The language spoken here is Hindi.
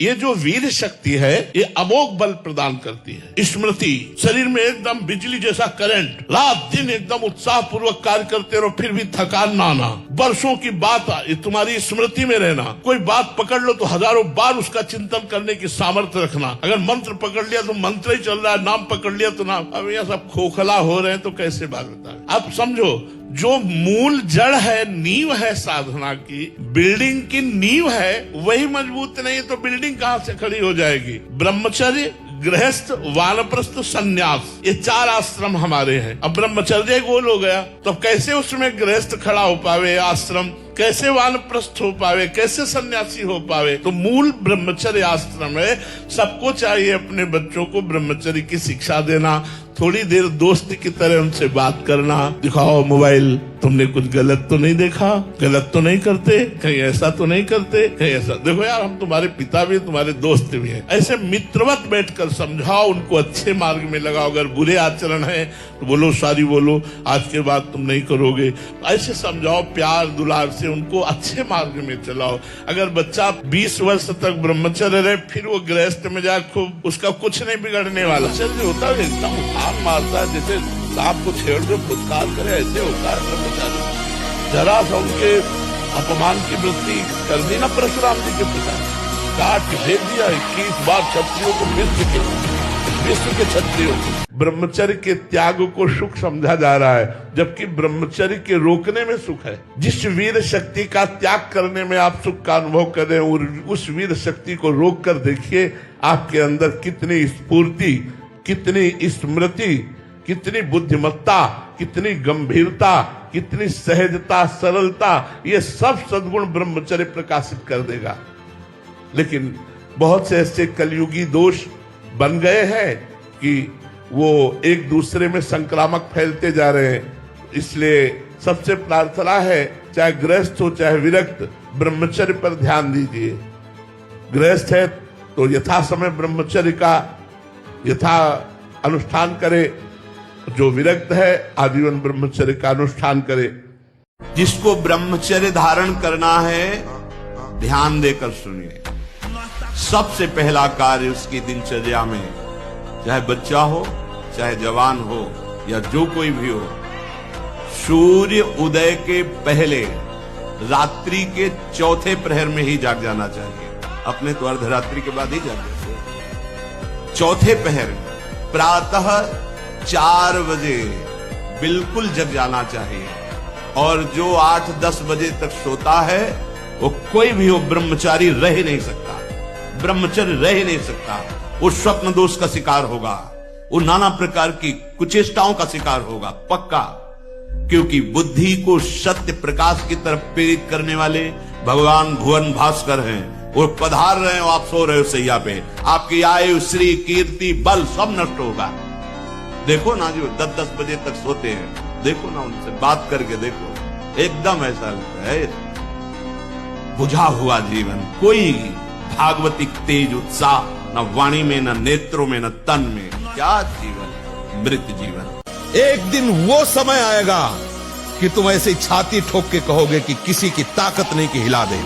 ये जो वीर शक्ति है ये अमोघ बल प्रदान करती है। स्मृति, शरीर में एकदम बिजली जैसा करंट, रात दिन एकदम उत्साह पूर्वक कार्य करते रहो, फिर भी थकान ना आना, वर्षों की बात तुम्हारी स्मृति में रहना। कोई बात पकड़ लो तो हजारों बार उसका चिंतन करने की सामर्थ्य रखना। अगर मंत्र पकड़ लिया तो मंत्र ही चल रहा है, नाम पकड़ लिया तो नाम। अब यह सब खोखला हो रहे हैं तो कैसे बात बता। अब समझो, जो मूल जड़ है, नींव है साधना की, बिल्डिंग की नींव है, वही मजबूत नहीं तो बिल्डिंग कहां से खड़ी हो जाएगी। ब्रह्मचर्य, गृहस्थ, वानप्रस्थ, संन्यास, ये 4 आश्रम हमारे हैं। अब ब्रह्मचर्य गोल हो गया तो कैसे उसमें गृहस्थ खड़ा हो पावे, आश्रम कैसे वानप्रस्थ हो पावे, कैसे सन्यासी हो पावे। तो मूल ब्रह्मचर्य आश्रम है। सबको चाहिए अपने बच्चों को ब्रह्मचर्य की शिक्षा देना, थोड़ी देर दोस्त की तरह उनसे बात करना। दिखाओ मोबाइल, तुमने कुछ गलत तो नहीं देखा, गलत तो नहीं करते, कहीं ऐसा तो नहीं करते, कहीं ऐसा। देखो यार, हम तुम्हारे पिता भी, तुम्हारे दोस्त भी हैं। ऐसे मित्रवत बैठकर समझाओ, उनको अच्छे मार्ग में लगाओ। अगर बुरे आचरण है तो बोलो, सॉरी बोलो, आज के बाद तुम नहीं करोगे। ऐसे समझाओ, प्यार दुलार से उनको अच्छे मार्ग में चलाओ। अगर बच्चा 20 वर्ष तक ब्रह्मचर्य रहे, फिर वो गृहस्थ में जाए, खूब उसका कुछ नहीं बिगड़ने वाला। चल होता है एकदम उठान मारता है, जैसे सांप को छेड़ दो फुटकार करे, ऐसे होता है ब्रह्मचारी। जरा सा उनके अपमान की वृत्ति कर दी ना परशुराम जी के पिता, काट के भेज दिया 21 बार क्षत्रियों को, विश्व के क्षत्रियों को। ब्रह्मचर्य के त्याग को सुख समझा जा रहा है, जबकि ब्रह्मचर्य के रोकने में सुख है। जिस वीर शक्ति का त्याग करने में आप सुख का अनुभव करें, और उस वीर शक्ति को रोक कर देखिए आपके अंदर कितनी स्फूर्ति, कितनी स्मृति, कितनी बुद्धिमत्ता, कितनी गंभीरता, कितनी सहजता, सरलता, ये सब सद्गुण ब्रह्मचर्य प्रकाशित कर देगा। लेकिन बहुत से ऐसे कलयुगी दोष बन गए हैं कि वो एक दूसरे में संक्रामक फैलते जा रहे हैं। इसलिए सबसे प्रार्थना है, चाहे गृहस्थ हो चाहे विरक्त, ब्रह्मचर्य पर ध्यान दीजिए। गृहस्थ है तो यथा समय ब्रह्मचर्य का यथा अनुष्ठान करे, जो विरक्त है आजीवन ब्रह्मचर्य का अनुष्ठान करे। जिसको ब्रह्मचर्य धारण करना है, ध्यान देकर सुनिए। सबसे पहला कार्य उसकी दिनचर्या में, चाहे बच्चा हो चाहे जवान हो या जो कोई भी हो, सूर्य उदय के पहले रात्रि के चौथे प्रहर में ही जाग जाना चाहिए। अपने तो अर्धरात्रि के बाद ही जाग जाते। चौथे प्रहर प्रातः 4 बजे बिल्कुल जग जाना चाहिए। और जो 8-10 बजे तक सोता है, वो कोई भी हो ब्रह्मचारी रह ही नहीं सकता, ब्रह्मचर्य रह ही नहीं सकता। वो स्वप्न दोष का शिकार होगा, वो नाना प्रकार की कुचेष्टाओं का शिकार होगा पक्का। क्योंकि बुद्धि को सत्य प्रकाश की तरफ प्रेरित करने वाले भगवान भुवन भास्कर हैं। वो पधार रहे हो, आप सो रहे हो सैया पे, आपकी आयु, श्री, कीर्ति, बल सब नष्ट होगा। देखो ना, जो 10-10 बजे तक सोते हैं, देखो ना, उनसे बात करके देखो, एकदम ऐसा लगता है बुझा हुआ जीवन, कोई भागवतिक तेज उत्साह न वाणी में, न नेत्रों में, न तन में। क्या जीवन, मृत जीवन। एक दिन वो समय आएगा कि तुम ऐसे छाती ठोक के कहोगे कि किसी की ताकत नहीं कि हिला दे।